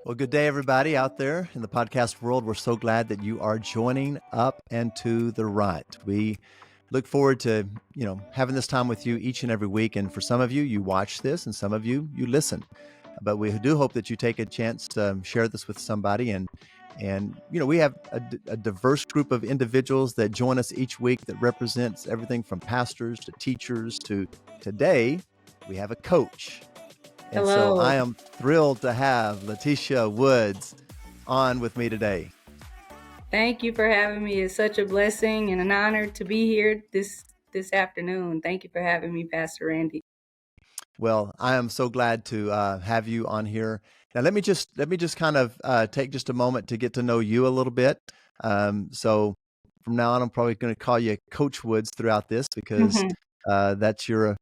Well, good day, everybody out there in the podcast world. We're so glad that you are joining up and to the right. We look forward to, having this time with you each and every week. And for some of you, you watch this, and some of you, you listen. But we do hope that you take a chance to share this with somebody. And we have a diverse group of individuals that join us each week that represents everything from pastors to teachers to today, we have a coach. And so Hello. I am thrilled to have Latesha Woods on with me today. Thank you for having me. It's such a blessing and an honor to be here this afternoon. Thank you for having me, Pastor Randy. Well, I am so glad to have you on here. Now, let me just kind of take just a moment to get to know you a little bit. So from now on, I'm probably going to call you Coach Woods throughout this because that's your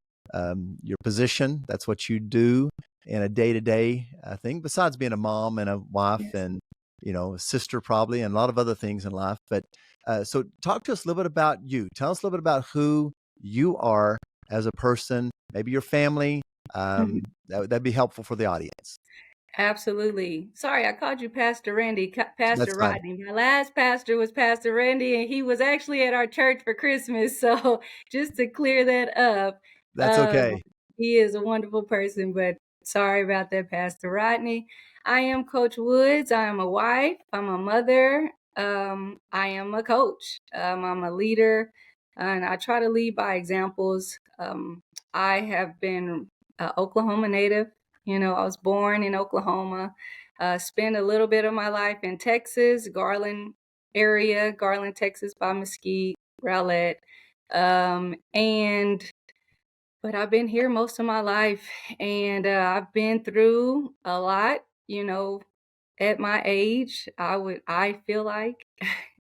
position. That's what you do in a day-to-day thing, besides being a mom and a wife Yes. and a sister probably, and a lot of other things in life. But so talk to us a little bit about you. Tell us a little bit about who you are as a person, maybe your family. That'd be helpful for the audience. Absolutely. Sorry, I called you Pastor Randy, That's Pastor fine. Rodney. My last pastor was Pastor Randy, and he was actually at our church for Christmas. So just to clear that up, That's okay. he is a wonderful person, but sorry about that, Pastor Rodney. I am Coach Woods. I am a wife. I'm a mother. I am a coach. I'm a leader, and I try to lead by examples. I have been Oklahoma native. I was born in Oklahoma, spent a little bit of my life in Texas, Garland area, Garland, Texas, by Mesquite, Rowlett. But I've been here most of my life, and I've been through a lot, at my age, I feel like,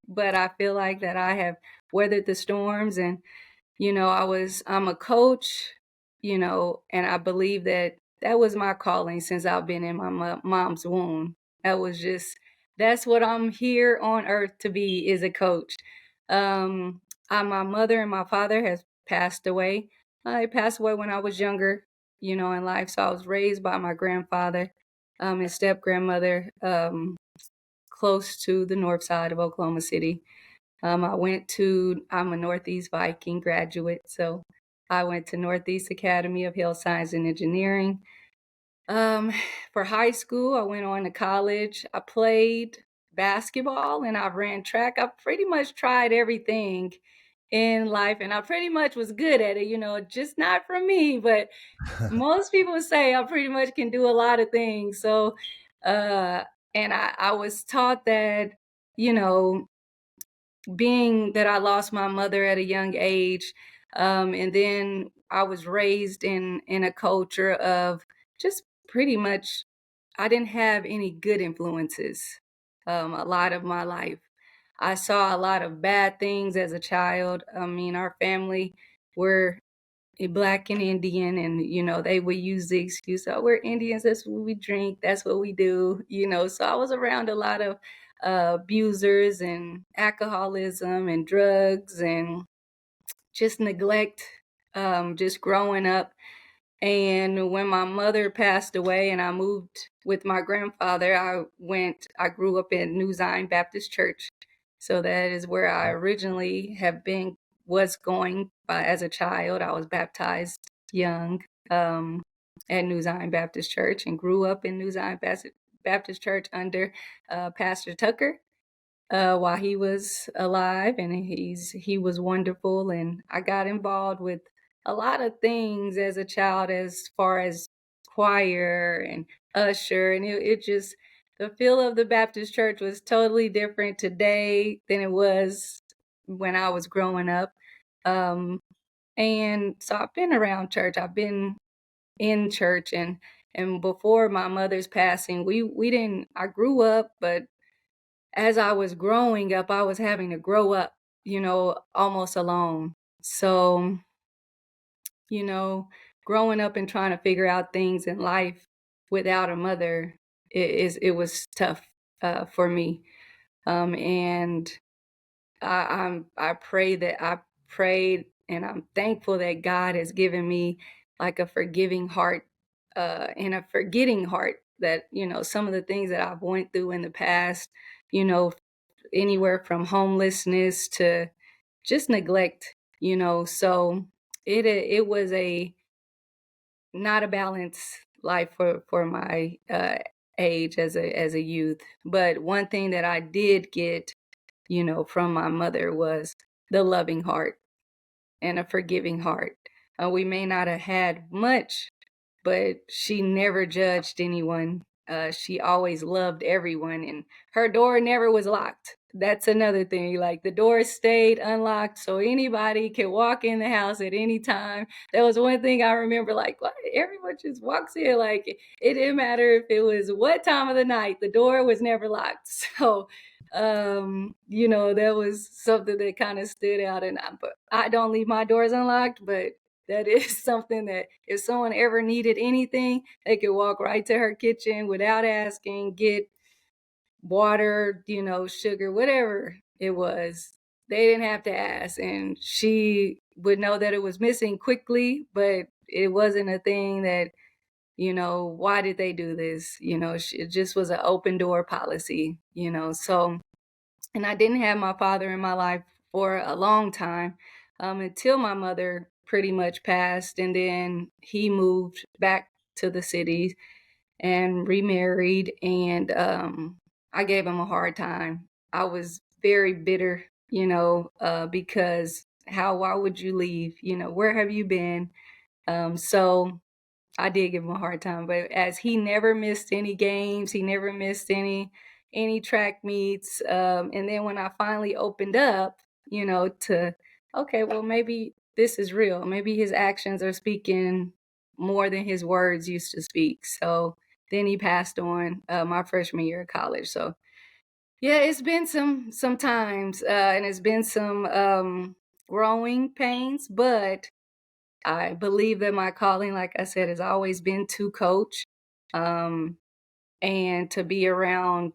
but I feel like that I have weathered the storms, and I'm a coach, and I believe that was my calling since I've been in my mom's womb. That's what I'm here on earth to be, is a coach. My mother and my father has passed away. They passed away when I was younger, in life. So I was raised by my grandfather, and step grandmother, close to the north side of Oklahoma City. I'm a Northeast Viking graduate, so I went to Northeast Academy of Health Science and Engineering. For high school, I went on to college. I played basketball and I ran track. I pretty much tried everything in life, and I pretty much was good at it, just not for me, but most people say I pretty much can do a lot of things. So, and I was taught that, you know, being that I lost my mother at a young age, and then I was raised in a culture of just pretty much, I didn't have any good influences a lot of my life. I saw a lot of bad things as a child. I mean, our family were Black and Indian, and they would use the excuse, "Oh, we're Indians. That's what we drink. That's what we do." So I was around a lot of abusers and alcoholism and drugs and just neglect, just growing up. And when my mother passed away and I moved with my grandfather, I grew up in New Zion Baptist Church. So that is where I originally was going as a child. I was baptized young, at New Zion Baptist Church, and grew up in New Zion Baptist Church under Pastor Tucker while he was alive, and he was wonderful. And I got involved with a lot of things as a child, as far as choir and usher, and it just, the feel of the Baptist church was totally different today than it was when I was growing up. Um, and so I've been around church. I've been in church, and before my mother's passing, we didn't. I grew up, but as I was growing up, I was having to grow up, almost alone. So, you know, growing up and trying to figure out things in life without a mother, it was tough for me. And I prayed, and I'm thankful that God has given me like a forgiving heart and a forgetting heart. that, some of the things that I've went through in the past, you know, anywhere from homelessness to just neglect, so it was a not a balanced life for my age as a youth. But one thing that I did get, from my mother was the loving heart and a forgiving heart. We may not have had much, but she never judged anyone. She always loved everyone, and her door never was locked. That's another thing. Like, the door stayed unlocked, so anybody could walk in the house at any time. That was one thing I remember. Like, what? Everyone just walks in. Like, it didn't matter if it was what time of the night. The door was never locked. So, that was something that kind of stood out. And but I don't leave my doors unlocked, but that is something that if someone ever needed anything, they could walk right to her kitchen without asking, get water, sugar, whatever it was. They didn't have to ask. And she would know that it was missing quickly, but it wasn't a thing that, why did they do this? It just was an open door policy, so. And I didn't have my father in my life for a long time, until my mother pretty much passed. And then he moved back to the city and remarried. And I gave him a hard time. I was very bitter, because why would you leave? Where have you been? So I did give him a hard time, but as he never missed any games, he never missed any track meets. And then when I finally opened up, to okay, well, maybe this is real. Maybe his actions are speaking more than his words used to speak. So then he passed on my freshman year of college. So yeah, it's been some times, and it's been some growing pains, but I believe that my calling, like I said, has always been to coach, um, and to be around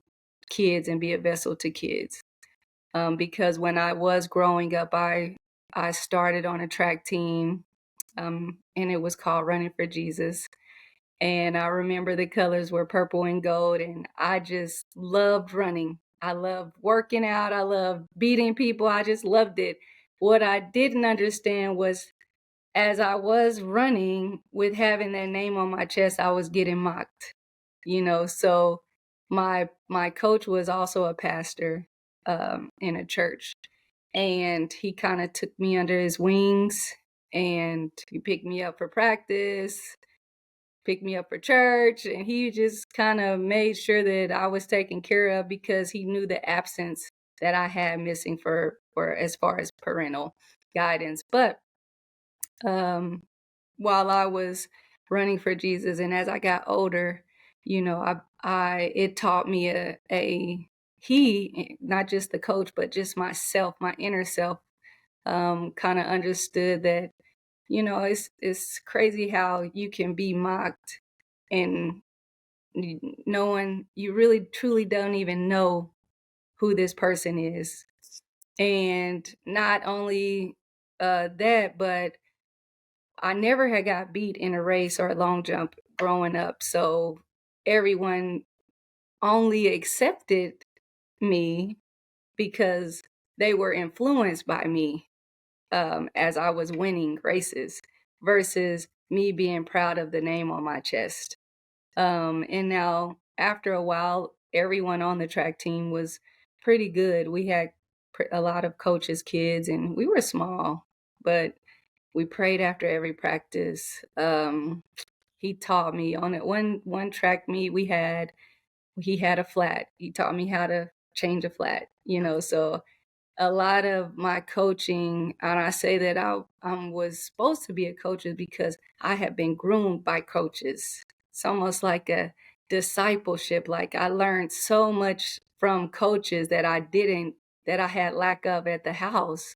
kids and be a vessel to kids. Because when I was growing up, I started on a track team, and it was called Running for Jesus. And I remember the colors were purple and gold, and I just loved running. I loved working out. I loved beating people. I just loved it. What I didn't understand was, as I was running with having that name on my chest, I was getting mocked, so my coach was also a pastor in a church, and he kind of took me under his wings, and he picked me up for practice, picked me up for church, and he just kind of made sure that I was taken care of because he knew the absence that I had missing for as far as parental guidance. But um, while I was running for Jesus, and as I got older, I it taught me a he, not just the coach, but just myself, my inner self, kind of understood that, it's crazy how you can be mocked, and no one, you really truly don't even know who this person is. And not only that, but I never had got beat in a race or a long jump growing up. So everyone only accepted me because they were influenced by me, as I was winning races, versus me being proud of the name on my chest. And now, after a while, everyone on the track team was pretty good. We had a lot of coaches' kids, and we were small, but we prayed after every practice. He taught me on it. One track meet he had a flat. He taught me how to change a flat. So a lot of my coaching, and I say that I was supposed to be a coach, is because I have been groomed by coaches. It's almost like a discipleship. Like, I learned so much from coaches that I had lack of at the house.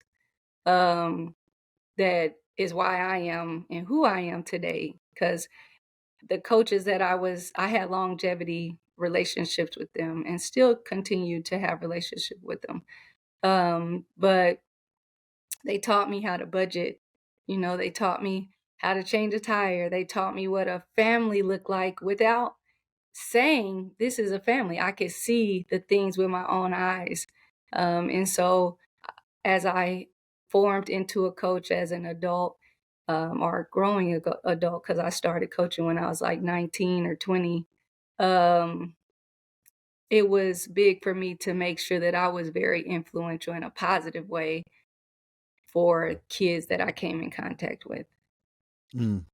Um, that is why I am and who I am today. Because the coaches that I had longevity relationships with them, and still continue to have relationship with them. But they taught me how to budget. They taught me how to change a tire. They taught me what a family looked like without saying this is a family. I could see the things with my own eyes. And so as I formed into a coach as an adult, or growing adult, because I started coaching when I was like 19 or 20, um, it was big for me to make sure that I was very influential in a positive way for kids that I came in contact with. Mm,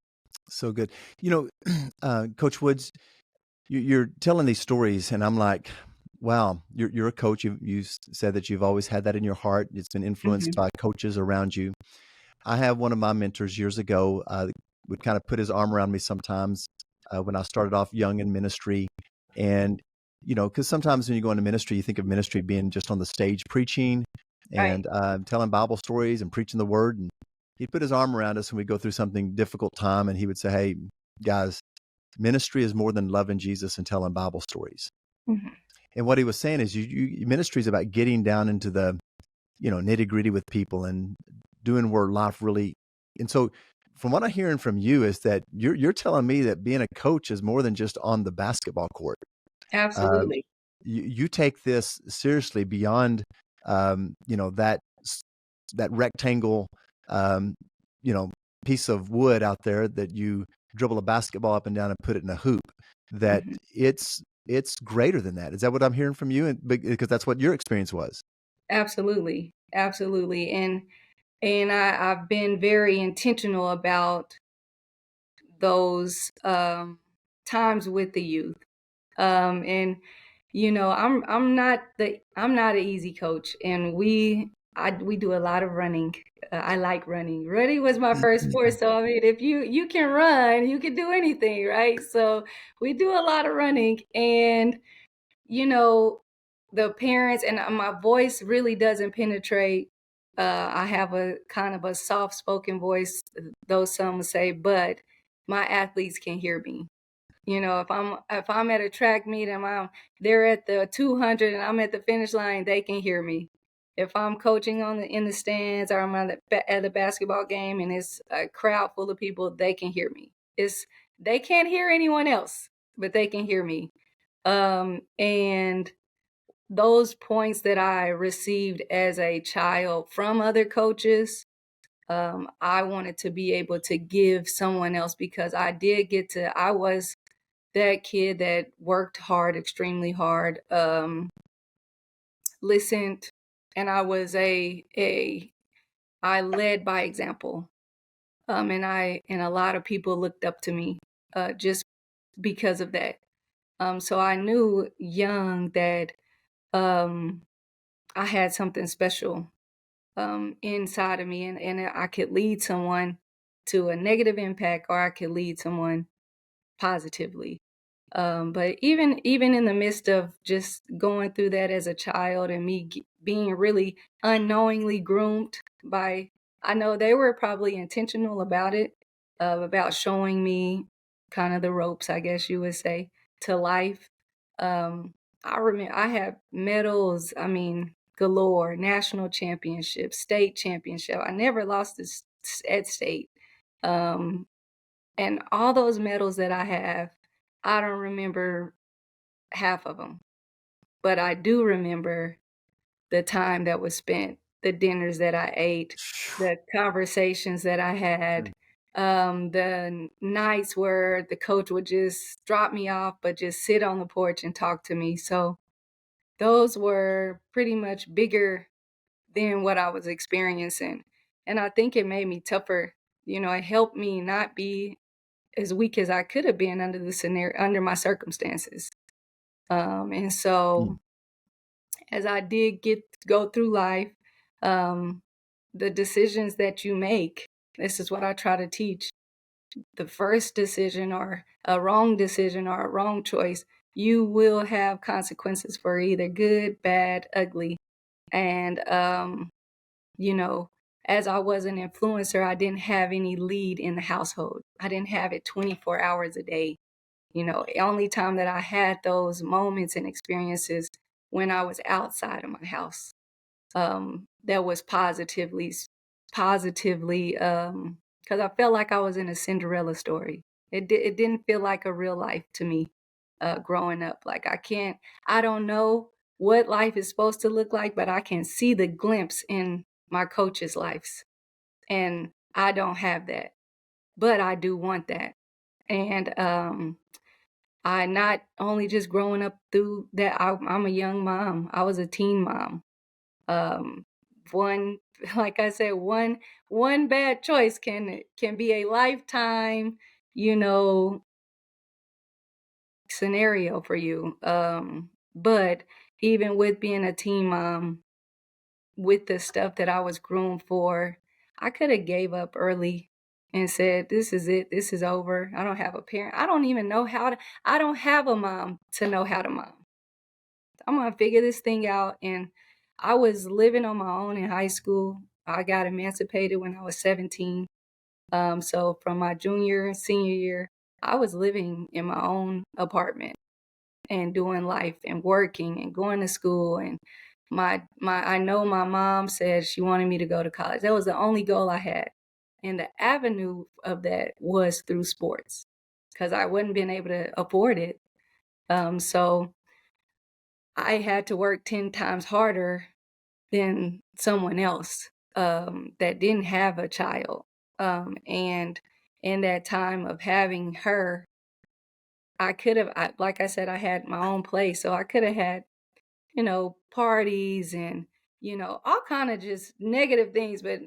so good. You know, Coach Woods, you're telling these stories, and I'm like, wow, you're a coach. You said that you've always had that in your heart. It's been influenced Mhm. by coaches around you. I have one of my mentors years ago, would kind of put his arm around me sometimes when I started off young in ministry. And, because sometimes when you go into ministry, you think of ministry being just on the stage preaching Right. and telling Bible stories and preaching the word. And he'd put his arm around us when we go through something difficult time. And he would say, hey, guys, ministry is more than loving Jesus and telling Bible stories. Mhm. And what he was saying is ministry is about getting down into the nitty gritty with people and doing where life really. And so, from what I'm hearing from you is that you're telling me that being a coach is more than just on the basketball court. Um, Absolutely. you take this seriously beyond, that that rectangle, um, you know, piece of wood out there that you dribble a basketball up and down and put it in a hoop. That Mhm. it's greater than that. Is that what I'm hearing from you? And because that's what your experience was. Absolutely. Absolutely. And I've been very intentional about those times with the youth. And I'm not an easy coach, and we do a lot of running. I like running. Running was my first sport, so I mean, if you can run, you can do anything, right? So we do a lot of running, and you know, the parents and my voice really doesn't penetrate. I have a kind of a soft spoken voice, though some would say, but my athletes can hear me. If I'm at a track meet and they're at the 200 and I'm at the finish line, they can hear me. If I'm coaching in the stands or I'm at the basketball game and it's a crowd full of people, they can hear me. They can't hear anyone else, but they can hear me. And those points that I received as a child from other coaches, I wanted to be able to give someone else because I was that kid that worked hard, extremely hard, listened, and I led by example. And a lot of people looked up to me, just because of that. So I knew young that, um, I had something special, inside of me, and I could lead someone to a negative impact, or I could lead someone positively. But even in the midst of just going through that as a child and being really unknowingly groomed by, I know they were probably intentional about it, about showing me kind of the ropes, I guess you would say, to life. Um, I remember I have medals, I mean, galore, national championship, state championship. I never lost this at state. Um, and all those medals that I have, I don't remember half of them, but I do remember the time that was spent, the dinners that I ate, the conversations that I had, the nights where the coach would just drop me off, but just sit on the porch and talk to me. So those were pretty much bigger than what I was experiencing. And I think it made me tougher. It helped me not be as weak as I could have been under my circumstances. And Mm. so as I did go through life, um, the decisions that you make, this is what I try to teach. The first decision or a wrong decision or a wrong choice, you will have consequences for either good, bad, ugly. And you know, as I was an influencer, I didn't have any lead in the household. I didn't have it 24 hours a day. The only time that I had those moments and experiences when I was outside of my house, that was positively, because I felt like I was in a Cinderella story. It didn't feel like a real life to me. growing up. Like I don't know what life is supposed to look like, but I can see the glimpse in my coaches' lives. And I don't have that, but I do want that. And I not only just growing up through that, I'm a young mom. I was a teen mom. Um, one, like I said, one bad choice can be a lifetime, you know, scenario for you. But even with being a teen mom, with the stuff that I was groomed for, I could have gave up early and said, "This is it. This is over. I don't have a parent. I don't even know how to. I don't have a mom to know how to mom. I'm gonna figure this thing out." And I was living on my own in high school. I got emancipated when I was 17. So from my junior and senior year, I was living in my own apartment and doing life and working and going to school. And my I know my mom said she wanted me to go to college. That was the only goal I had. And the avenue of that was through sports because I wouldn't been able to afford it. So I had to work 10 times harder than someone else that didn't have a child. And in that time of having her, I could have, like I said, I had my own place. So I could have had, parties and, all kind of just negative things, but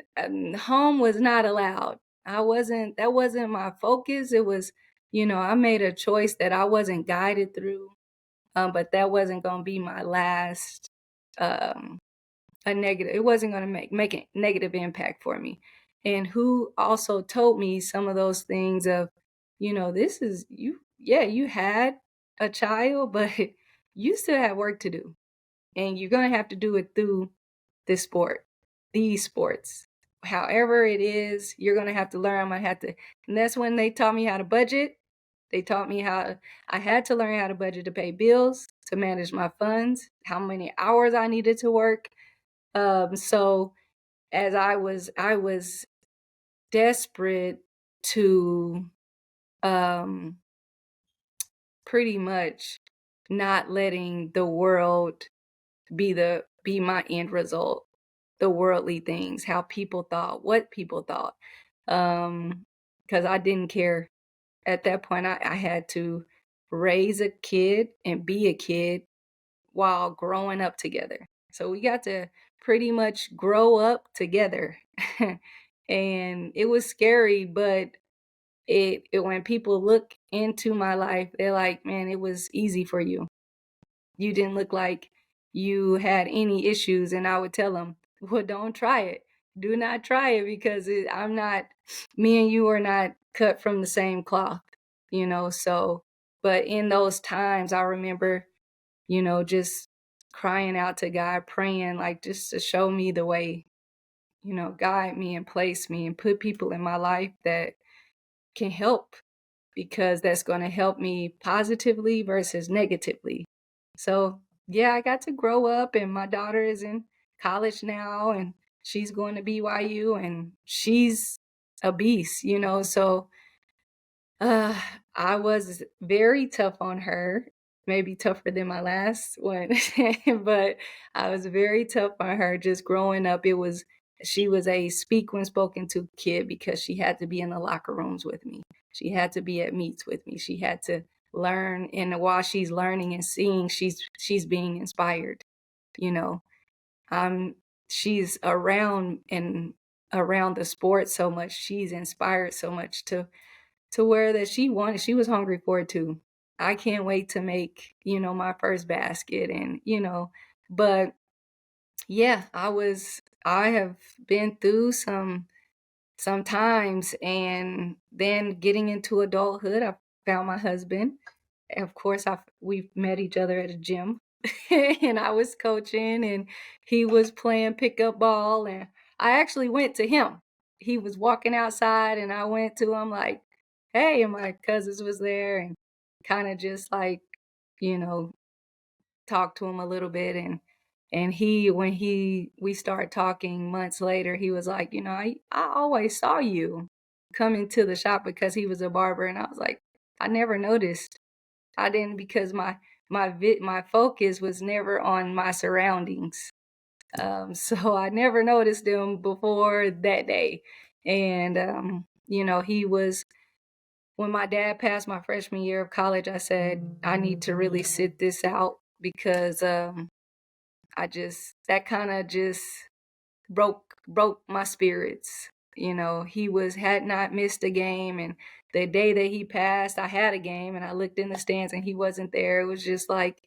home was not allowed. That wasn't my focus. It was, I made a choice that I wasn't guided through, but that wasn't going to be my last, um, a negative, it wasn't going to make a negative impact for me. And who also told me some of those things of, this is you, yeah, you had a child, but you still have work to do and you're going to have to do it through this sport, these sports. However it is, you're going to have to learn. I'm going to have to, and that's when they taught me how to budget. They taught me I had to learn how to budget to pay bills, to manage my funds, how many hours I needed to work. So as I was desperate to, um, pretty much not letting the world be my end result, the worldly things, how people thought, what people thought. Because I didn't care. At that point, I had to raise a kid and be a kid while growing up together. So we got to pretty much grow up together. And it was scary, but it when people look into my life, they're like, "Man, it was easy for you. You didn't look like you had any issues." And I would tell them, "Well, don't try it. Do not try it because I'm not, me and you are not cut from the same cloth, So, but in those times, I remember, just crying out to God, praying, like just to show me the way, guide me and place me and put people in my life that can help because that's going to help me positively versus negatively. So, yeah, I got to grow up, and my daughter is in college now, and she's going to BYU, and she's a beast, So, uh, I was very tough on her, maybe tougher than my last one, but I was very tough on her just growing up. She was a speak when spoken to kid because she had to be in the locker rooms with me. She had to be at meets with me. She had to learn, and while she's learning and seeing, she's being inspired, you know. Um, she's around the sport so much. She's inspired so much to where that she was hungry for it too. I can't wait to make, my first basket and, but yeah, I have been through some times, and then getting into adulthood, I found my husband. Of course, we've met each other at a gym, and I was coaching, and he was playing pickup ball, and I actually went to him. He was walking outside, and I went to him like, "Hey," and my cousins was there, and kind of just like, you know, talked to him a little bit, and when we started talking months later, he was like, I always saw you coming to the shop because he was a barber, and I was like, I never noticed. I didn't, because my focus was never on my surroundings. So I never noticed him before that day. And he was when my dad passed my freshman year of college, I said, I need to really sit this out, because I just that kind of just broke my spirits. He was had not missed a game, and the day that he passed, I had a game, and I looked in the stands and he wasn't there. It was just like,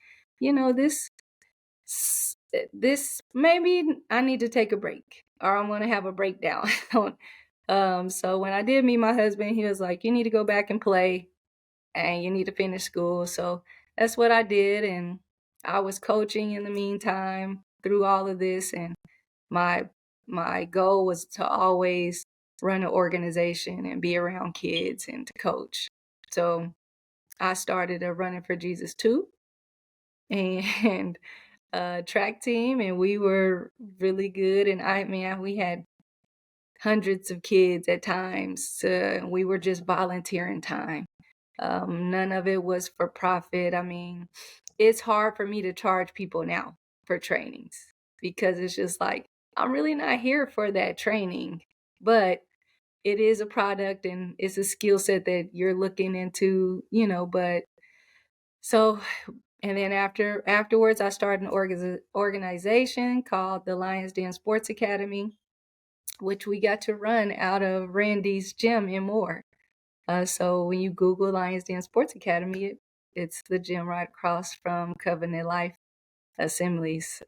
this maybe I need to take a break, or I'm gonna have a breakdown. So when I did meet my husband, he was like, "You need to go back and play, and you need to finish school." So that's what I did, and I was coaching in the meantime through all of this, and my my goal was to always run an organization and be around kids and to coach. So I started a Running for Jesus too, and track team, and we were really good. And I mean, we had hundreds of kids at times. We were just volunteering time. None of it was for profit. I mean, it's hard for me to charge people now for trainings, because it's just like, I'm really not here for that training, but it is a product and it's a skill set that you're looking into, but so, and then afterwards, I started an organization called the Lions Den Sports Academy, which we got to run out of Randy's gym in Moore. So when you Google Lions Den Sports Academy, it's the gym right across from Covenant Life Assemblies.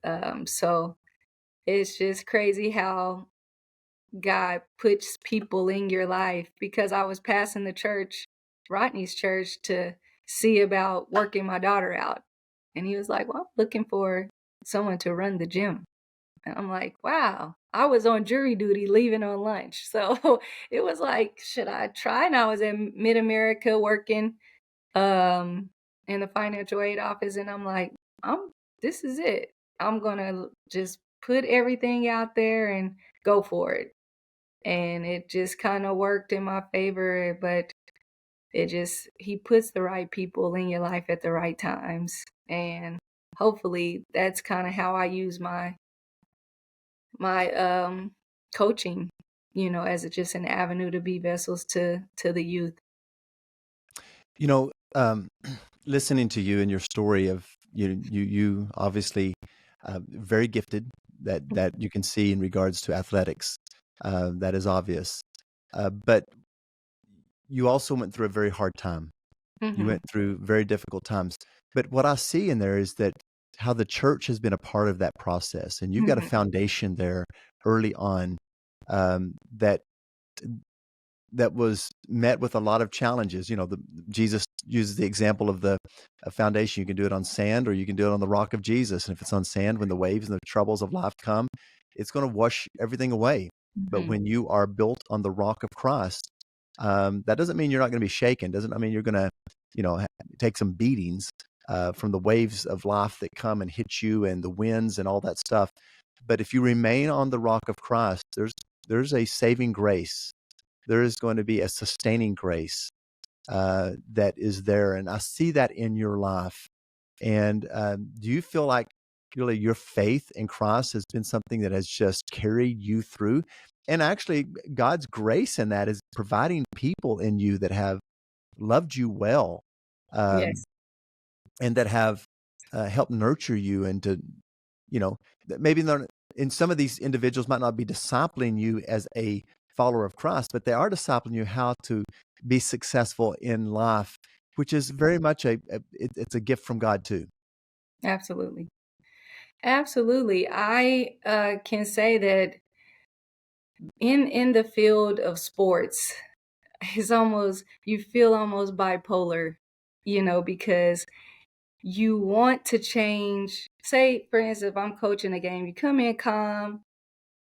So it's just crazy how God puts people in your life, because I was passing the church, Rodney's church, to see about working my daughter out. And he was like, "Well, I'm looking for someone to run the gym." And I'm like, wow, I was on jury duty leaving on lunch. So it was like, should I try? And I was in Mid America working um, in the financial aid office. And I'm like, this is it. I'm going to just put everything out there and go for it. And it just kind of worked in my favor. But he puts the right people in your life at the right times. And hopefully that's kind of how I use my coaching, as just an avenue to be vessels to the youth. You know, listening to you and your story of you obviously very gifted, that you can see in regards to athletics. That is obvious. But you also went through a very hard time. You Mhm. went through very difficult times. But what I see in there is that how the church has been a part of that process, and you've got a Mhm. foundation there early on, that was met with a lot of challenges. Jesus uses the example of the a foundation. You can do it on sand, or you can do it on the rock of Jesus. And if it's on sand, when the waves and the troubles of life come, it's going to wash everything away. But Mhm. when you are built on the rock of Christ, that doesn't mean you're not going to be shaken. Doesn't I mean you're going to, take some beatings from the waves of life that come and hit you, and the winds and all that stuff. But if you remain on the rock of Christ, there's a saving grace. There is going to be a sustaining grace that is there, and I see that in your life. And do you feel like really your faith in Christ has been something that has just carried you through? And actually, God's grace in that is providing people in you that have loved you well, um, Yes. and that have helped nurture you, and to, maybe they're, in some of these individuals might not be discipling you as a follower of Christ, but they are discipling you how to be successful in life, which is very much it's a gift from God too. Absolutely. Absolutely. I can say that in the field of sports, it's almost you feel almost bipolar, because you want to change. Say, for instance, if I'm coaching a game, you come in calm,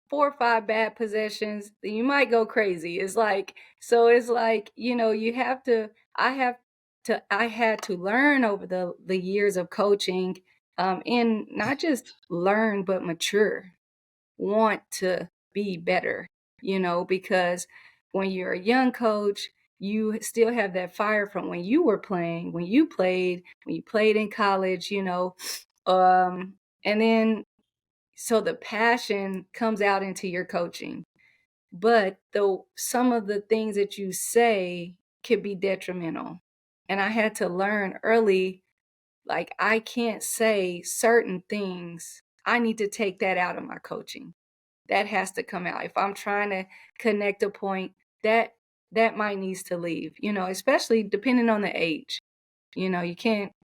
4 or 5 bad possessions, then you might go crazy. It's like, you have to I had to learn over the years of coaching, and not just learn, but mature, want to be better, because when you're a young coach, you still have that fire from when you were playing, when you played in college, and then so the passion comes out into your coaching. But though some of the things that you say could be detrimental. And I had to learn early, like I can't say certain things. I need to take that out of my coaching. That has to come out. If I'm trying to connect a point, that that might needs to leave, especially depending on the age. You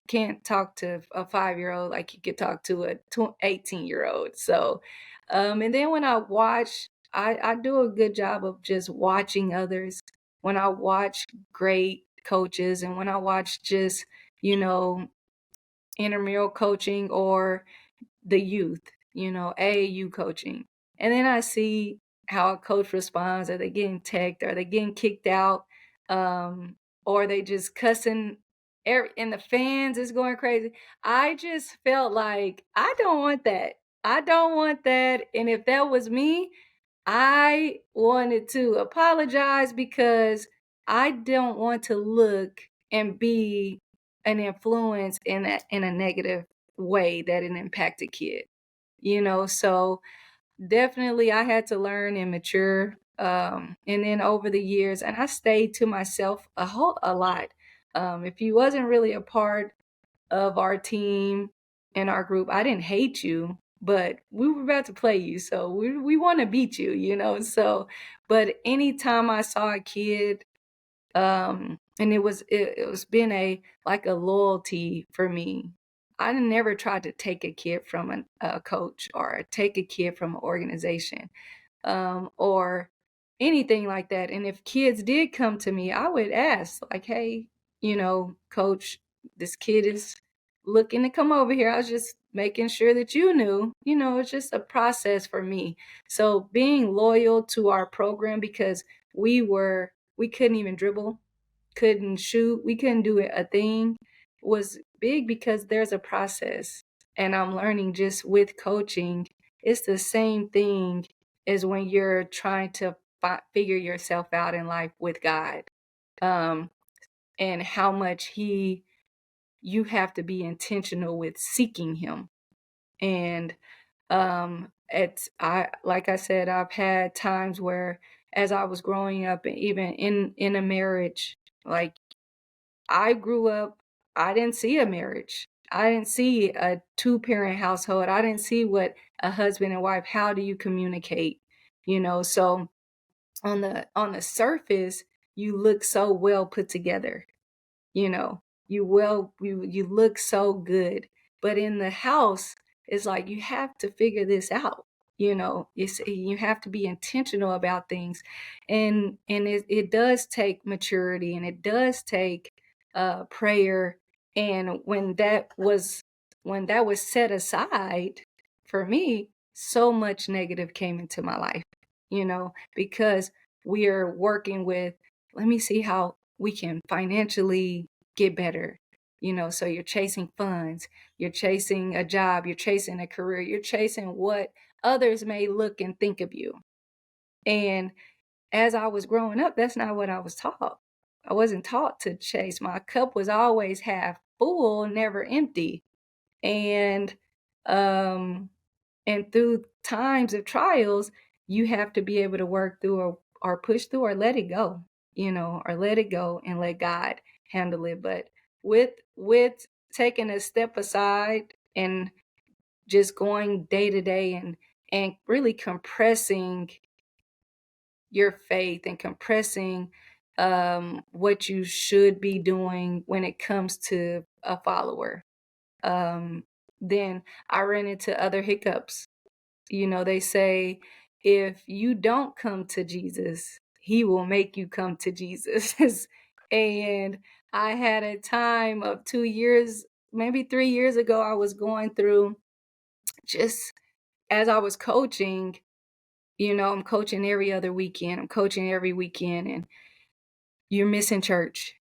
can't talk to a 5-year-old like you could talk to a 18-year-old. So, and then when I watch, I do a good job of just watching others. When I watch great coaches and when I watch just, you know, intramural coaching or the youth, AAU coaching. And then I see how a coach responds. Are they getting teched? Are they getting kicked out? Or are they just cussing and the fans is going crazy? I just felt like I don't want that. I don't want that. And if that was me, I wanted to apologize because I don't want to look and be an influence in a negative way that it impacted kid. So definitely I had to learn and mature. And then over the years, and I stayed to myself a lot. If you wasn't really a part of our team and our group, I didn't hate you, but we were about to play you, so we want to beat you. So, but anytime I saw a kid, and it was been a loyalty for me. I never tried to take a kid from a coach or take a kid from an organization, or anything like that. And if kids did come to me, I would ask, like, hey, coach, this kid is looking to come over here. I was just making sure that you knew, it's just a process for me. So being loyal to our program because we couldn't even dribble, couldn't shoot, we couldn't do a thing was big because there's a process. And I'm learning just with coaching, it's the same thing as when you're trying to figure yourself out in life with God. Um, and how much you have to be intentional with seeking him. And it's I like I said, I've had times where as I was growing up and even in a marriage, like I grew up, I didn't see a marriage. I didn't see a two-parent household. I didn't see what a husband and wife, how do you communicate? So on the surface, you look so well put together. you know you look so good, but in the house it's like you have to figure this out. You have to be intentional about things, and it does take maturity, and it does take prayer. And when that was set aside for me, so much negative came into my life, because we are working with, let me see how we can financially get better. So you're chasing funds, you're chasing a job, you're chasing a career, you're chasing what others may look and think of you. And as I was growing up, that's not what I was taught. I wasn't taught to chase. My cup was always half full, never empty. And um and through times of trials, you have to be able to work through or push through or let it go, or let it go and let God handle it. But with taking a step aside and just going day to day and really compressing your faith and compressing what you should be doing when it comes to a follower. Um, then I ran into other hiccups. They say if you don't come to Jesus, he will make you come to Jesus. And I had a time of 2 years, maybe 3 years ago, I was going through, just as I was coaching, I'm coaching every other weekend, I'm coaching every weekend, and you're missing church.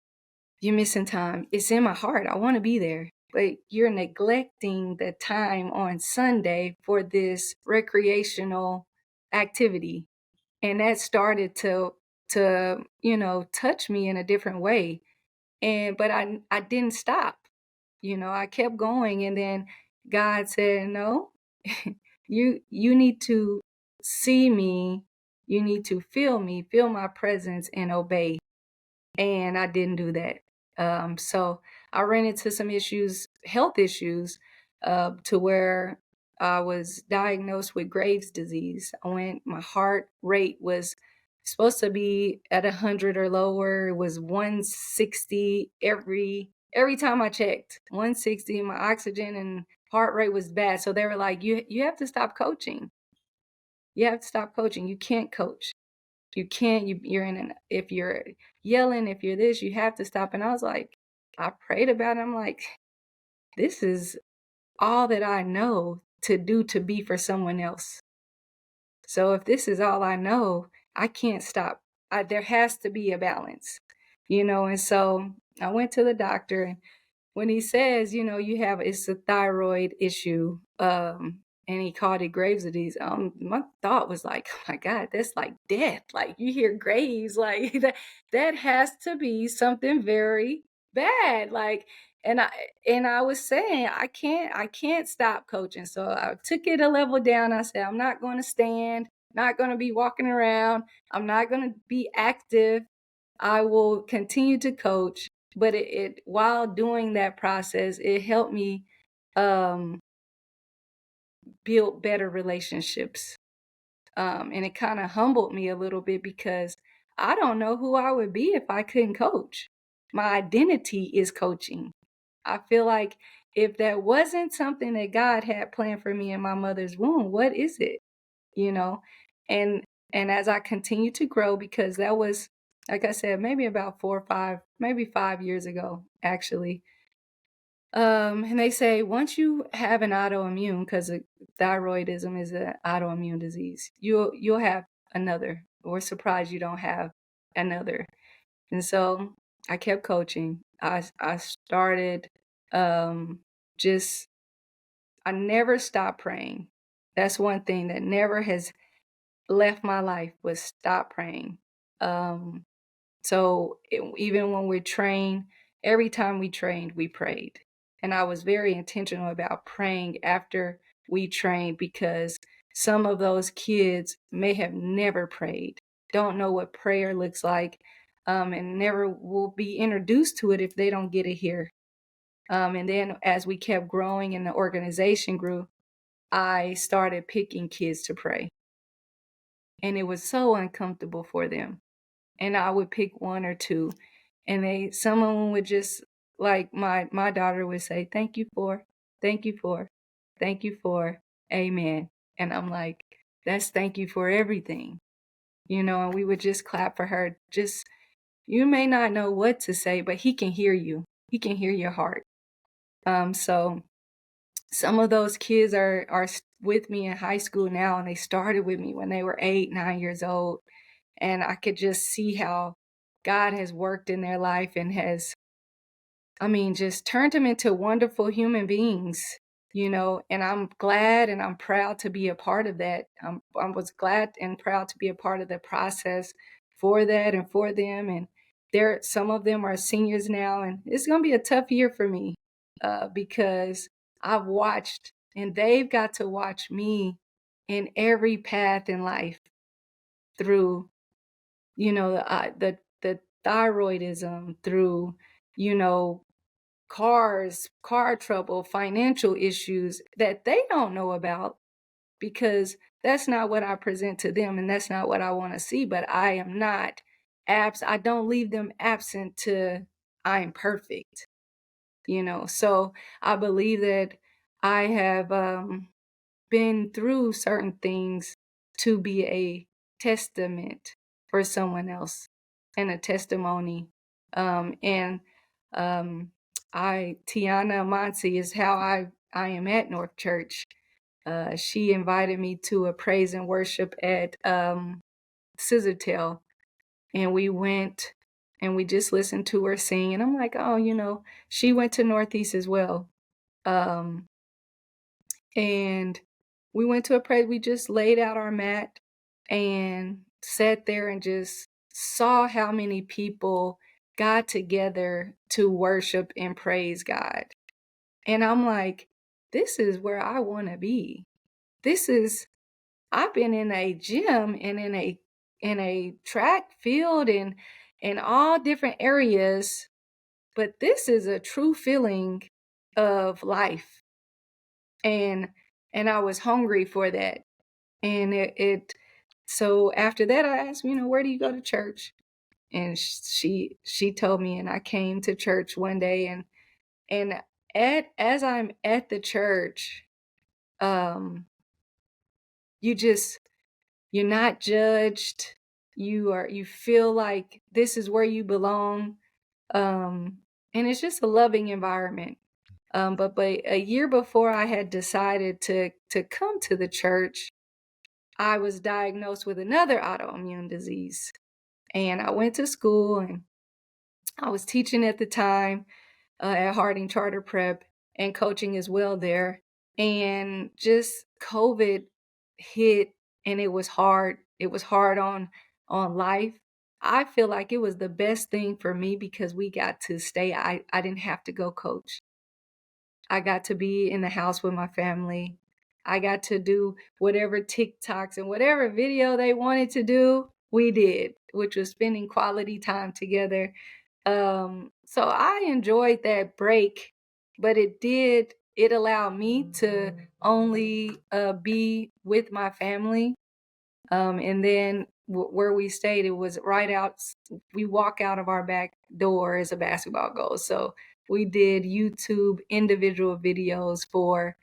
You're missing time. It's in my heart. I want to be there. But you're neglecting the time on Sunday for this recreational activity. And that started to, touch me in a different way. But I didn't stop. I kept going, and then God said, "No, you need to see me, you need to feel me, feel my presence and obey." And I didn't do that. So I ran into some issues, health issues, to where I was diagnosed with Graves' disease. My heart rate was supposed to be at 100 or lower. It was 160 every time I checked. 160. My oxygen and heart rate was bad. So they were like, you have to stop coaching. You have to stop coaching. You can't coach. You can't, you're if you're yelling, if you're this, you have to stop. And I was like, I prayed about it. I'm like, this is all that I know to do, to be for someone else. So if this is all I know, I can't stop. There has to be a balance, and so I went to the doctor, and when he says, it's a thyroid issue, and he called it Graves' disease, my thought was like, oh my God, that's like death. Like, you hear Graves, like that has to be something very bad. Like, and I was saying, I can't stop coaching. So I took it a level down. I said, I'm not going to stand, not going to be walking around. I'm not going to be active. I will continue to coach, but it while doing that process, it helped me um, build better relationships. And it kind of humbled me a little bit, because I don't know who I would be if I couldn't coach. My identity is coaching. I feel like if that wasn't something that God had planned for me in my mother's womb, what is it? You know? And as I continue to grow, because that was, like I said, maybe about 4 or 5, maybe 5 years ago, actually. And they say once you have an autoimmune, because thyroidism is an autoimmune disease, you'll have another. We're surprised you don't have another. And so I kept coaching. I started, um, just I never stopped praying. That's one thing that never has left my life, was stop praying. Um, so even when we're trained, every time we trained, we prayed. And I was very intentional about praying after we trained, because some of those kids may have never prayed, don't know what prayer looks like, and never will be introduced to it if they don't get it here. And then as we kept growing and the organization grew, I started picking kids to pray. And it was so uncomfortable for them. And I would pick one or two, and someone would just, like my daughter would say, thank you for, thank you for, amen. And I'm like, that's thank you for everything, and we would just clap for her. Just, you may not know what to say, but he can hear you. He can hear your heart. So some of those kids are with me in high school now, and they started with me when they were 8, 9 years old. And I could just see how God has worked in their life and has, just turned them into wonderful human beings, and I'm glad and I'm proud to be a part of that. I was glad and proud to be a part of the process for that and for them. And some of them are seniors now, and it's going to be a tough year for me, because I've watched, and they've got to watch me in every path in life through, the thyroidism, through, you know, car trouble, financial issues that they don't know about, because that's not what I present to them, and that's not what I want to see. But I am not I don't leave them absent to I'm perfect, So I believe that I have been through certain things to be a testament for someone else, and a testimony. And Tiana Monsi is how I am at North Church. She invited me to a praise and worship at Scissortail, and we went and we just listened to her sing. And I'm like, oh, she went to Northeast as well. Um, and we went to a praise. We just laid out our mat and sat there and just saw how many people got together to worship and praise God. And I'm like, this is where I want to be. This is I've been in a gym and in a track field and in all different areas, but this is a true feeling of life. And I was hungry for that. And it so after that I asked, where do you go to church? And she told me, and I came to church one day, and at as I'm at the church, um you just you're not judged. You feel like this is where you belong. Um, and it's just a loving environment. But a year before I had decided to come to the church, I was diagnosed with another autoimmune disease. And I went to school and I was teaching at the time at Harding Charter Prep and coaching as well there. And just COVID hit and it was hard. It was hard on life. I feel like it was the best thing for me because we got to stay. I didn't have to go coach. I got to be in the house with my family. I got to do whatever TikToks and whatever video they wanted to do, we did, which was spending quality time together. So I enjoyed that break, but it allowed me to only be with my family. And then where we stayed, it was right out. We walk out of our back door as a basketball goal. So we did YouTube individual videos for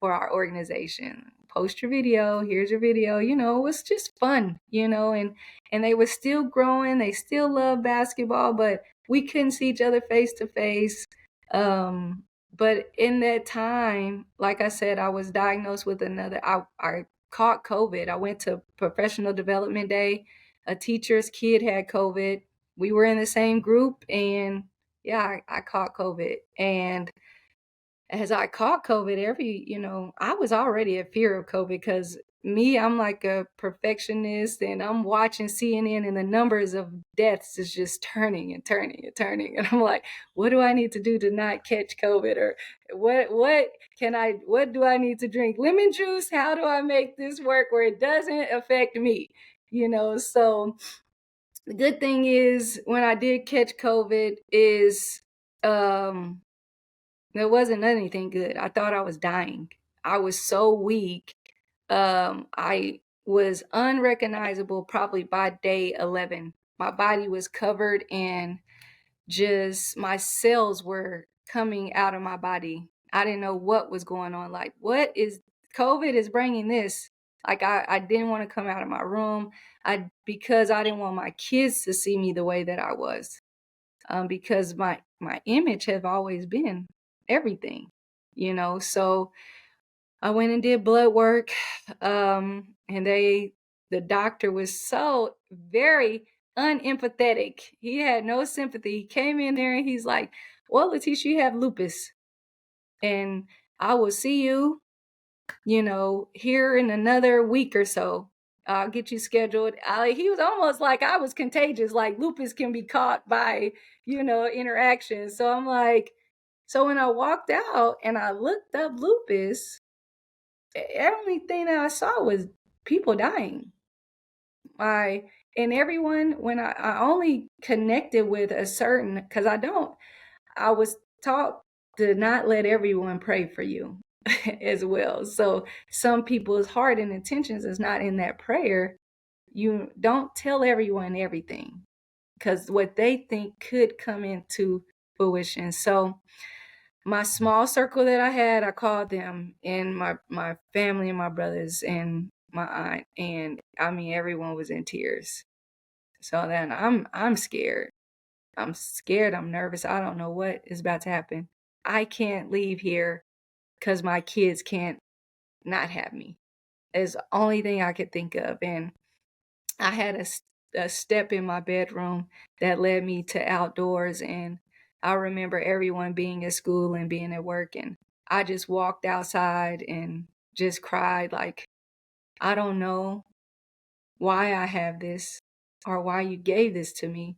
our organization. Post your video. Here's your video. It was just fun. And they were still growing. They still love basketball, but we couldn't see each other face to face. But in that time, like I said, I was diagnosed with I caught COVID. I went to professional development day. A teacher's kid had COVID. We were in the same group, and yeah, I caught COVID. And as I caught COVID, I was already in fear of COVID because me, I'm like a perfectionist and I'm watching CNN and the numbers of deaths is just turning and turning and turning. And I'm like, what do I need to do to not catch COVID? Or what do I need to drink? Lemon juice? How do I make this work where it doesn't affect me? So the good thing is when I did catch COVID is, um, there wasn't anything good. I thought I was dying. I was so weak. I was unrecognizable probably by day 11. My body was covered in just my cells were coming out of my body. I didn't know what was going on. Like, what is COVID is bringing this? Like, I didn't want to come out of my room. Because I didn't want my kids to see me the way that I was, because my image have always been everything, So I went and did blood work, and the doctor was so very unempathetic. He had no sympathy. He came in there and he's like, "Well, Latesha, you have lupus, and I will see you here in another week or so. I'll get you scheduled." He was almost like I was contagious, like lupus can be caught by, interaction. So I'm like, so when I walked out and I looked up lupus, the only thing that I saw was people dying. I and everyone when I only connected with a certain because I was taught to not let everyone pray for you as well. So some people's heart and intentions is not in that prayer. You don't tell everyone everything because what they think could come into fruition. So my small circle that I had, I called them and my family and my brothers and my aunt, and I mean everyone was in tears. So then I'm scared. I'm scared, I'm nervous. I don't know what is about to happen. I can't leave here because my kids can't not have me. Is the only thing I could think of. And I had a step in my bedroom that led me to outdoors. And I remember everyone being at school and being at work. And I just walked outside and just cried like, I don't know why I have this. or why you gave this to me,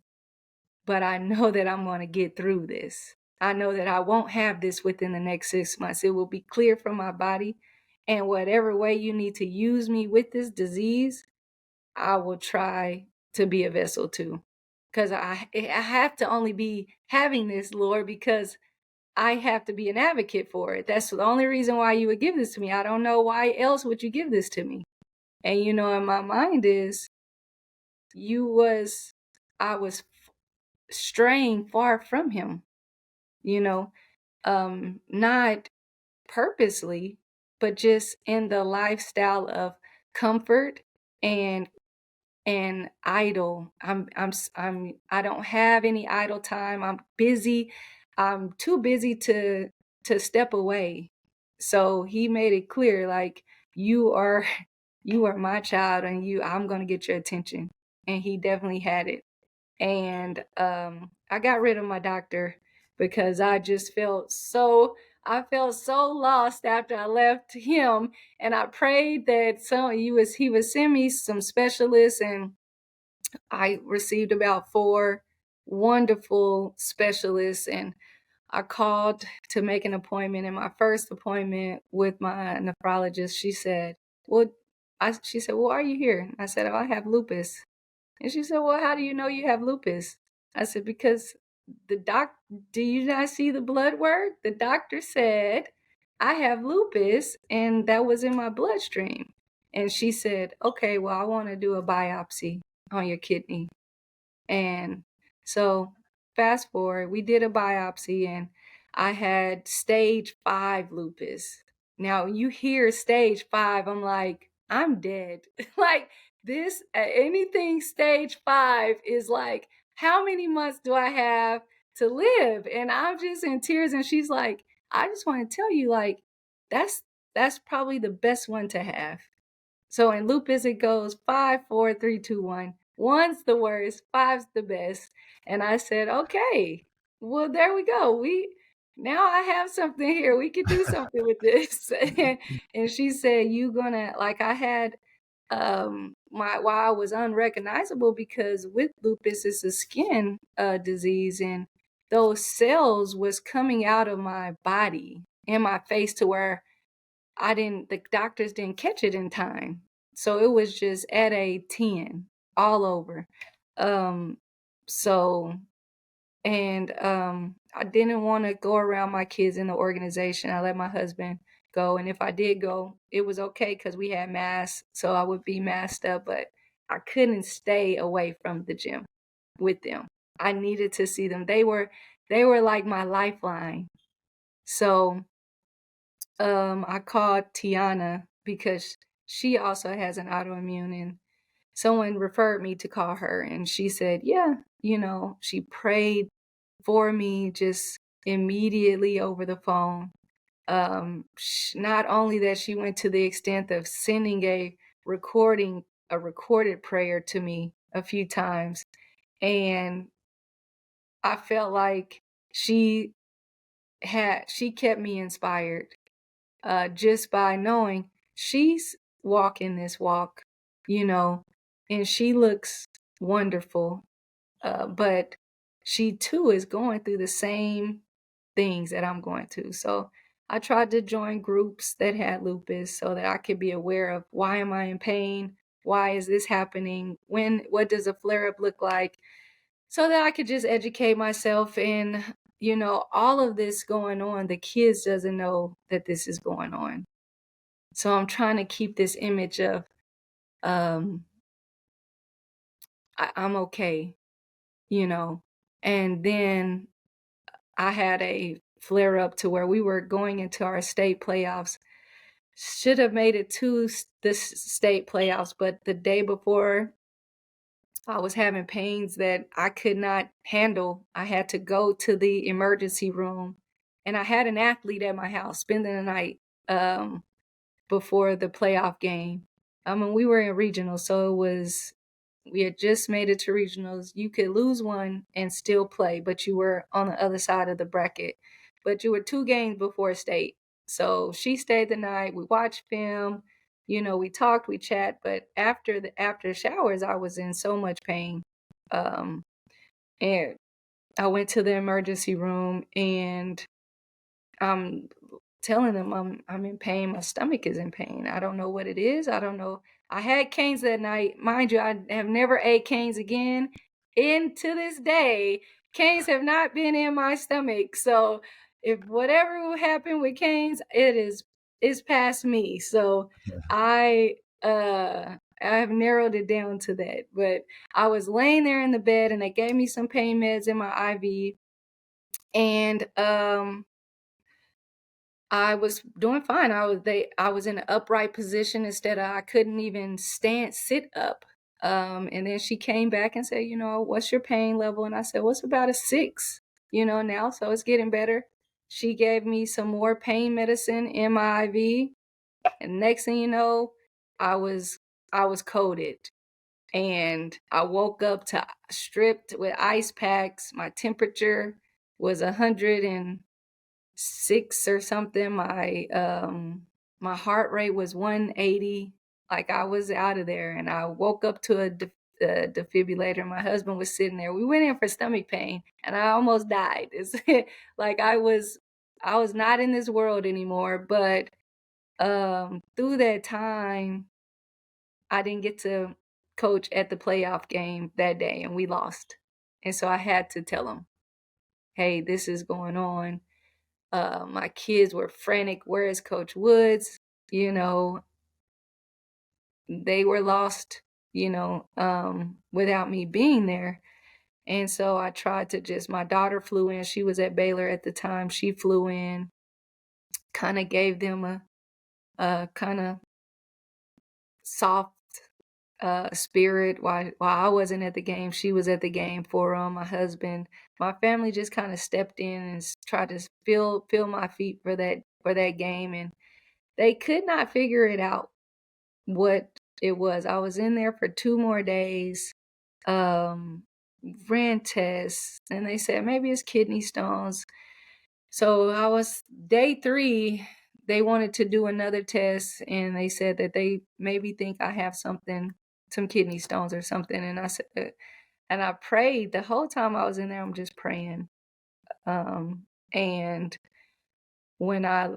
but I know that I'm going to get through this. I know that I won't have this within the next 6 months. It will be clear from my body. And whatever way you need to use me with this disease, I will try to be a vessel too. Because I have to only be having this, Lord, because I have to be an advocate for it. That's the only reason why you would give this to me. I don't know why else would you give this to me. And in my mind is I was straying far from him, not purposely, but just in the lifestyle of comfort and idle. I don't have any idle time. I'm busy. I'm too busy to step away. So he made it clear, like, you are you are my child, and I'm gonna get your attention. And he definitely had it. And I got rid of my doctor because I felt so lost after I left him, and I prayed that he would send me some specialists, and I received about 4 wonderful specialists, and I called to make an appointment. And my first appointment with my nephrologist, she said, "Well," she said, "Well, why are you here?" And I said, "Oh, I have lupus." And she said, "Well, how do you know you have lupus?" I said, "Because do you not see the blood work? The doctor said I have lupus, and that was in my bloodstream." And she said, "Okay, well, I want to do a biopsy on your kidney." And so fast forward, we did a biopsy, and I had stage 5 lupus. Now, you hear stage 5, I'm like, I'm dead. Like, this, anything stage 5 is like, how many months do I have to live? And I'm just in tears. And she's like, I just want to tell you, like, that's that's probably the best one to have. So in lupus, it goes 5, 4, 3, 2, 1. One's the worst, five's the best. And I said, okay, well, there we go. Now I have something here. We could do something with this. And she said, you gonna, like, I had why I was unrecognizable, because with lupus, it's a skin disease, and those cells was coming out of my body and my face to where the doctors didn't catch it in time. So it was just at a 10 all over. Um, so, and I didn't want to go around my kids in the organization. I let my husband go. And if I did go, it was okay because we had masks. So I would be masked up, but I couldn't stay away from the gym with them. I needed to see them. They were like my lifeline. So I called Tiana because she also has an autoimmune, and someone referred me to call her, and she said, yeah, she prayed for me just immediately over the phone. Not only that, she went to the extent of sending a recorded prayer to me a few times. And I felt like she kept me inspired, just by knowing she's walking this walk, you know, and she looks wonderful. But she too is going through the same things that I'm going through. So I tried to join groups that had lupus so that I could be aware of, why am I in pain? Why is this happening? What does a flare up look like? So that I could just educate myself. And all of this going on, the kids doesn't know that this is going on. So I'm trying to keep this image of, um, I'm okay, you know. And then I had a flare up to where we were going into our state playoffs. Should have made it to the state playoffs, but the day before, I was having pains that I could not handle. I had to go to the emergency room, and I had an athlete at my house spending the night. Before the playoff game. I mean, we were in regionals, so we had just made it to regionals. You could lose one and still play, but you were on the other side of the bracket. But you were 2 games before state. So she stayed the night. We watched film. we talked, we chat, but after showers, I was in so much pain. Um, and I went to the emergency room, and I'm telling them I'm in pain. My stomach is in pain. I don't know what it is. I don't know. I had canes that night. Mind you, I have never ate canes again. And to this day, canes have not been in my stomach. So if whatever will happen with canes, it's past me. So I I have narrowed it down to that. But I was laying there in the bed, and they gave me some pain meds in my IV. And I was doing fine. I was in an upright position instead of, I couldn't even sit up. And then she came back and said, "What's your pain level?" And I said, "What's about a 6, now, so it's getting better." She gave me some more pain medicine in my IV, and next thing you know, I was I was coded. And I woke up to stripped with ice packs. My temperature was 106 or something. My heart rate was 180. Like, I was out of there, and I woke up to a defibrillator. My husband was sitting there. We went in for stomach pain, and I almost died. It's like I was not in this world anymore. But through that time, I didn't get to coach at the playoff game that day, and we lost. And so I had to tell him, "Hey, this is going on." My kids were frantic. Where is Coach Woods? You know, they were lost, without me being there. And so I tried to my daughter flew in. She was at Baylor at the time. She flew in, kind of gave them a kind of soft spirit while I wasn't at the game. She was at the game for my husband. My family just kind of stepped in and tried to feel my feet for that game, and they could not figure it out what it was. I was in there for 2 more days, um, ran tests, and they said maybe it's kidney stones. So I was day 3, they wanted to do another test, and they said that they maybe think I have some kidney stones or something. And I said, and I prayed the whole time I was in there. I'm just praying. And when I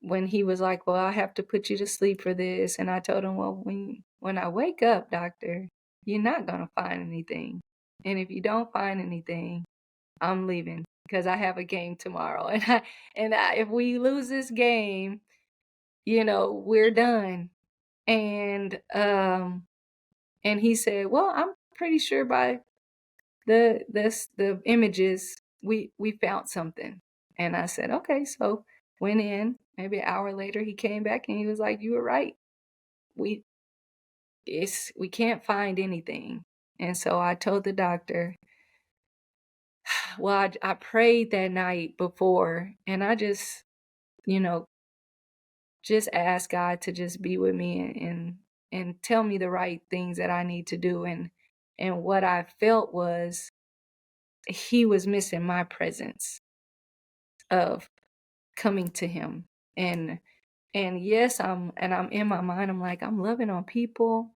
when he was like, "Well, I have to put you to sleep for this," and I told him, "Well, when I wake up, doctor, you're not gonna find anything, and if you don't find anything, I'm leaving because I have a game tomorrow, if we lose this game, we're done." And he said, "Well, I'm pretty sure by the images we found something." And I said, "Okay." So went in. Maybe an hour later, he came back and he was like, "You were right. We we can't find anything." And so I told the doctor, well, I prayed that night before, and I you know, just asked God to just be with me and tell me the right things that I need to do. And what I felt was he was missing my presence of coming to him. And yes, I'm in my mind, I'm like, I'm loving on people.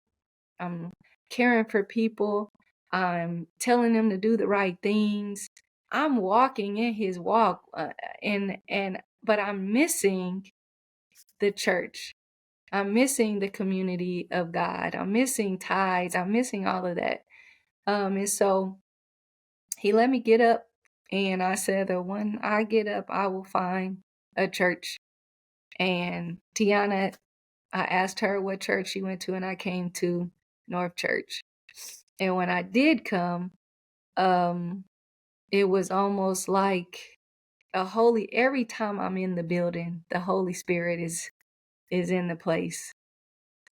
I'm caring for people. I'm telling them to do the right things. I'm walking in his walk, but I'm missing the church. I'm missing the community of God. I'm missing tithes. I'm missing all of that. And so he let me get up, and I said that when I get up, I will find a church. And Tiana, I asked her what church she went to, and I came to North Church. And when I did come, um, it was almost like every time I'm in the building, the Holy Spirit is in the place.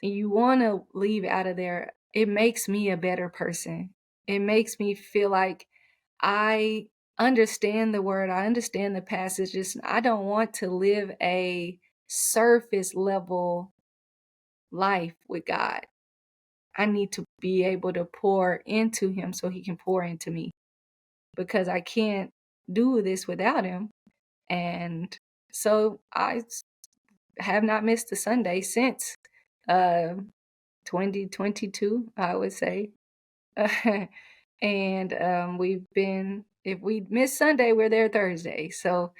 And you want to leave out of there. It makes me a better person. It makes me feel like I understand the word, I understand the passages. I don't want to live a surface level life with God. I need to be able to pour into him so he can pour into me, because I can't do this without him. And so I have not missed a Sunday since. uh, 2022, I would say. And we've been, if we miss Sunday, we're there Thursday. So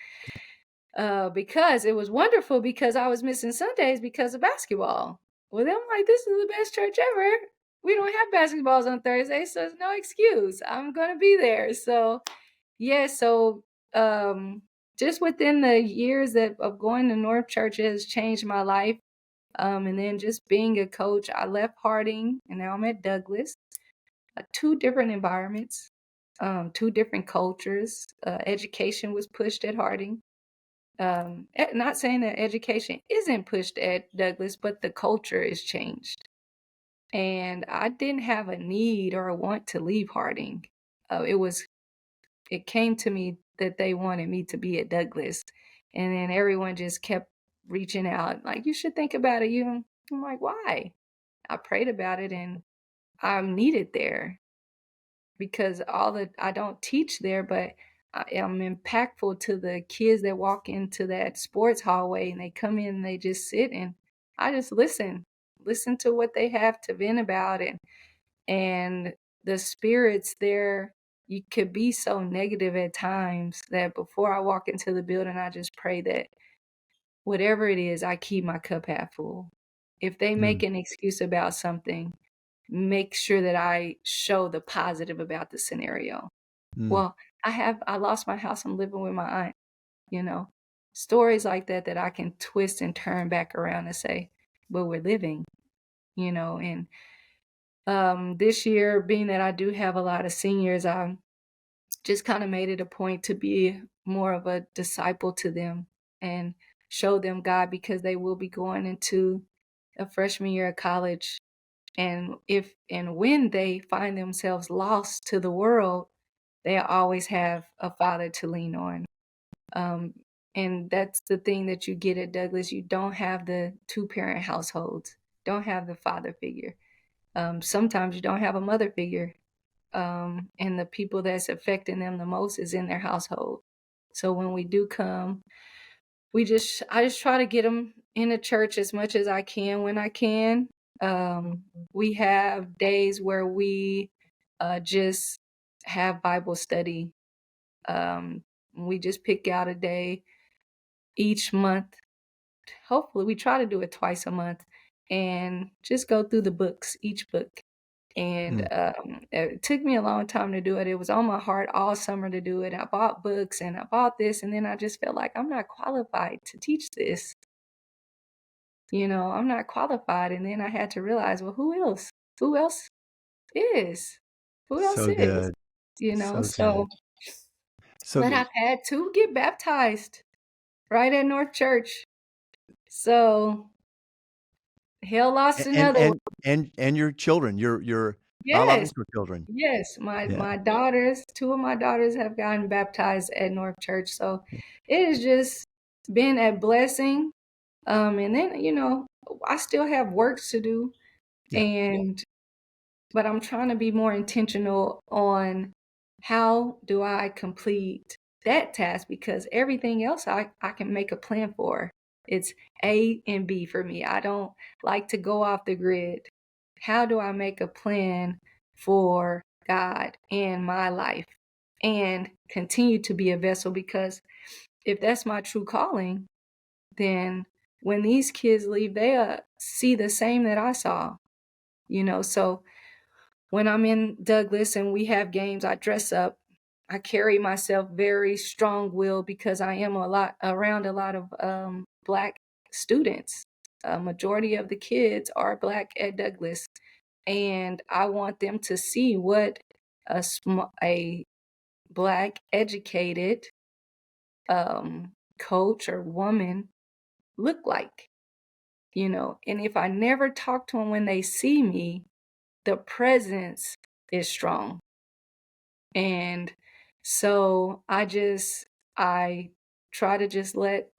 because it was wonderful because I was missing Sundays because of basketball. Well, then I'm like, this is the best church ever. We don't have basketballs on Thursday, so there's no excuse. I'm gonna be there. So yeah, so um just within the years of going to North Church has changed my life. And then just being a coach, I left Harding and now I'm at Douglas. Two different environments, two different cultures. Education was pushed at Harding. Not saying that education isn't pushed at Douglas, but the culture is changed. And I didn't have a need or a want to leave Harding. It came to me that they wanted me to be at Douglas. And then everyone just kept reaching out, like, you should think about it. I'm like, why? I prayed about it and I'm needed there because I don't teach there, but I am impactful to the kids that walk into that sports hallway and they come in and they just sit and I just listen to what they have to vent about and the spirits there. You could be so negative at times that before I walk into the building, I just pray that whatever it is, I keep my cup half full. If they Mm, make an excuse about something, make sure that I show the positive about the scenario. mm, Well, I lost my house, I'm living with my aunt, you know? Stories like that that I can twist and turn back around and say, "But we're living," and, this year, being that I do have a lot of seniors, I just kinda made it a point to be more of a disciple to them and show them God because they will be going into a freshman year of college, and if and when they find themselves lost to the world, they always have a father to lean on. Um, and that's the thing that you get at Douglas. You don't have the two-parent households, don't have the father figure. Sometimes you don't have a mother figure. And the people that's affecting them the most is in their household. So when we do come, I just try to get them in the church as much as I can when I can. We have days where we just have Bible study. We just pick out a day each month. Hopefully, we try to do it twice a month and just go through the books, each book. And mm. it took me a long time to do it. It was on my heart all summer to do it. I bought books and I bought this, and then I just felt like I'm not qualified to teach this. I'm not qualified. And then I had to realize, well, who else? Who else is? Who else So is? good. So good. So, So but good. I've had to get baptized right at North Church. So, hell lost And another one. and and your children, your Yes, biological children. yes. My Yeah. my daughters, two of my daughters have gotten baptized at North Church. So, it has just been a blessing. And then, I still have works to do. Yeah. And but I'm trying to be more intentional on how do I complete that task because everything else I can make a plan for. It's A and B for me. I don't like to go off the grid. How do I make a plan for God in my life and continue to be a vessel? Because if that's my true calling, then when these kids leave, they see the same that I saw, So when I'm in Douglas and we have games, I dress up. I carry myself very strong-willed because I am around a lot of Black students. A majority of the kids are Black at Douglas, and I want them to see what a Black educated coach or woman look like. And if I never talk to them when they see me, the presence is strong. And so I try to just let,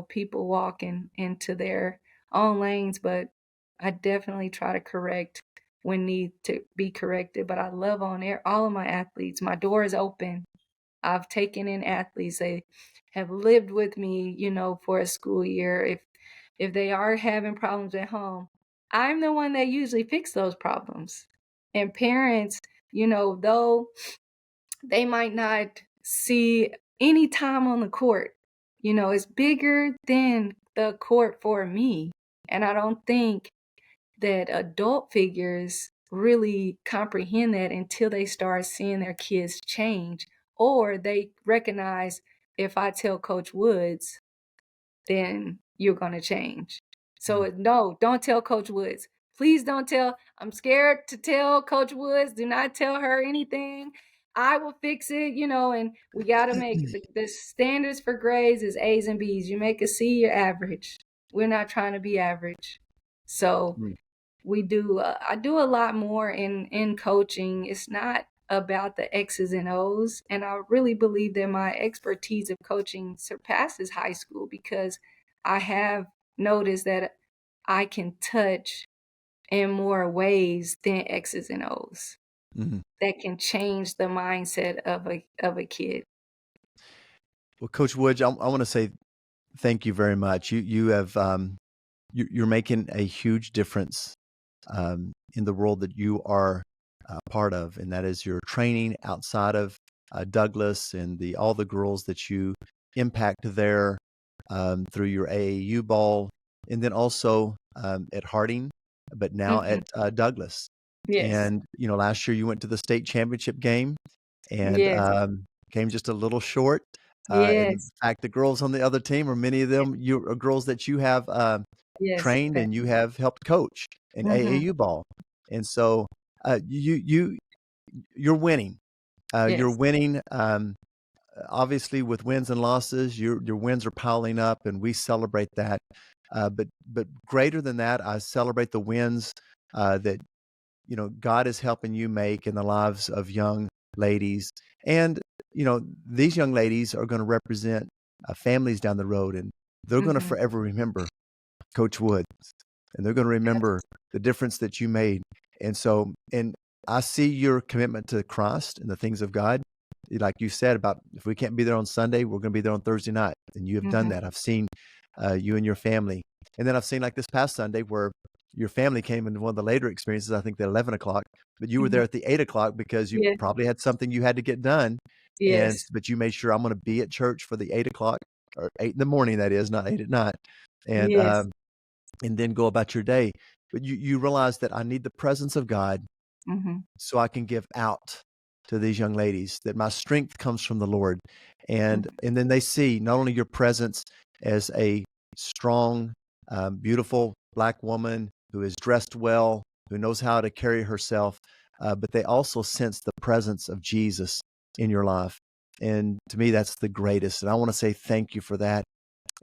people walk into their own lanes, but I definitely try to correct when need to be corrected. But I love on air all of my athletes. My door is open. I've taken in athletes. They have lived with me, for a school year. If they are having problems at home, I'm the one that usually fix those problems. And parents, though they might not see any time on the court, it's bigger than the court for me. And I don't think that adult figures really comprehend that until they start seeing their kids change, or they recognize, if I tell Coach Woods, then you're going to change. Mm. So no, don't tell Coach Woods. Please don't tell. I'm scared to tell Coach Woods. Do not tell her anything. I will fix it, and we got to make the standards for grades is A's and B's. You make a C, you're average. We're not trying to be average. So Mm. I do a lot more in coaching. It's not about the X's and O's, and I really believe that my expertise of coaching surpasses high school, because I have noticed that I can touch in more ways than X's and O's Mhm. that can change the mindset of a kid. Well, Coach Woods, I want to say thank you very much. You have you're making a huge difference in the world that you are part of, and that is your training outside of Douglas and all the girls that you impact there through your AAU ball, and then also at Harding, but now at Mhm. Douglas. Yes. And last year you went to the state championship game and Yes. came just a little short. And in Yes. fact, the girls on the other team, or many of them, you are girls that you have Yes. trained and you have helped coach in Mhm. AAU ball. And so you're winning. You're Yes. winning. Obviously, with wins and losses, your wins are piling up, and we celebrate that. But greater than that, I celebrate the wins that God is helping you make in the lives of young ladies. And these young ladies are going to represent families down the road, and they're going to Mhm. forever remember Coach Woods, and they're going to remember the difference that you made. And so, and I see your commitment to Christ and the things of God. Like you said about, if we can't be there on Sunday, we're going to be there on Thursday night. And you have done Mhm. that. I've seen you and your family. And then I've seen, like, this past Sunday, where your family came in one of the later experiences, I think the 11 o'clock, but you were there Mhm. at the 8 o'clock because you Yeah. probably had something you had to get done. Yes. But you made sure, I'm going to be at church for the 8 o'clock, or 8 in the morning, that is, not 8 at night. And, Yes. then go about your day. But you realize that I need the presence of God Mhm. so I can give out to these young ladies, that my strength comes from the Lord. And Mhm. then they see not only your presence as a strong, beautiful Black woman who is dressed well, who knows how to carry herself, but they also sense the presence of Jesus in your life. And to me, that's the greatest. And I want to say thank you for that.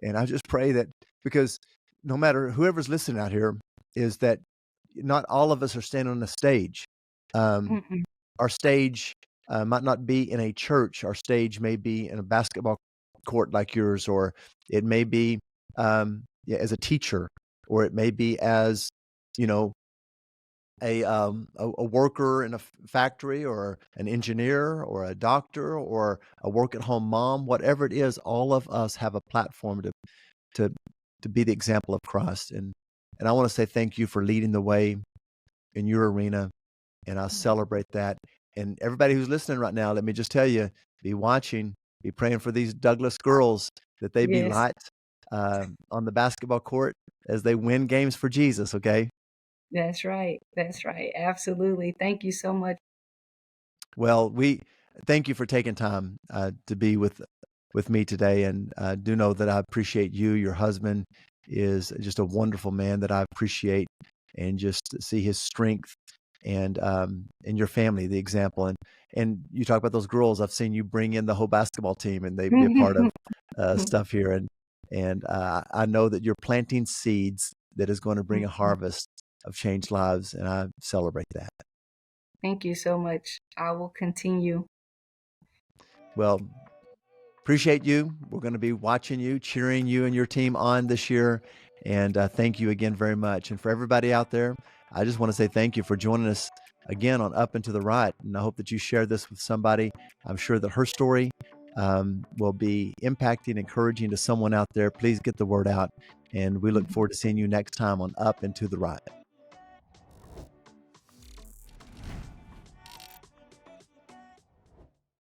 And I just pray that, because no matter whoever's listening out here, is that not all of us are standing on a stage. Um, Mhm. our stage might not be in a church. Our stage may be in a basketball court like yours, or it may be yeah, as a teacher, or it may be as, you know, a worker in a factory, or an engineer, or a doctor, or a work at home mom. Whatever it is, all of us have a platform to to be the example of Christ. And I want to say thank you for leading the way in your arena, and I Mhm. celebrate that. And everybody who's listening right now, let me just tell you, be watching, be praying for these Douglas girls, that they be Yes. light on the basketball court as they win games for Jesus. Okay. That's right. That's right. Absolutely. Thank you so much. Well, we thank you for taking time to be with me today, and do know that I appreciate you. Your husband is just a wonderful man that I appreciate, and just see his strength, and your family, the example. And you talk about those girls. I've seen you bring in the whole basketball team, and they be a part of stuff here. And I know that you're planting seeds that is going to bring a Mhm. harvest of changed lives, and I celebrate that. Thank you so much. I will continue. Well, appreciate you. We're going to be watching you, cheering you and your team on this year. And thank you again very much. And for everybody out there, I just want to say thank you for joining us again on Up and to the Right. And I hope that you share this with somebody. I'm sure that her story will be impacting, encouraging to someone out there. Please get the word out. And we look Mhm. forward to seeing you next time on Up and to the Right.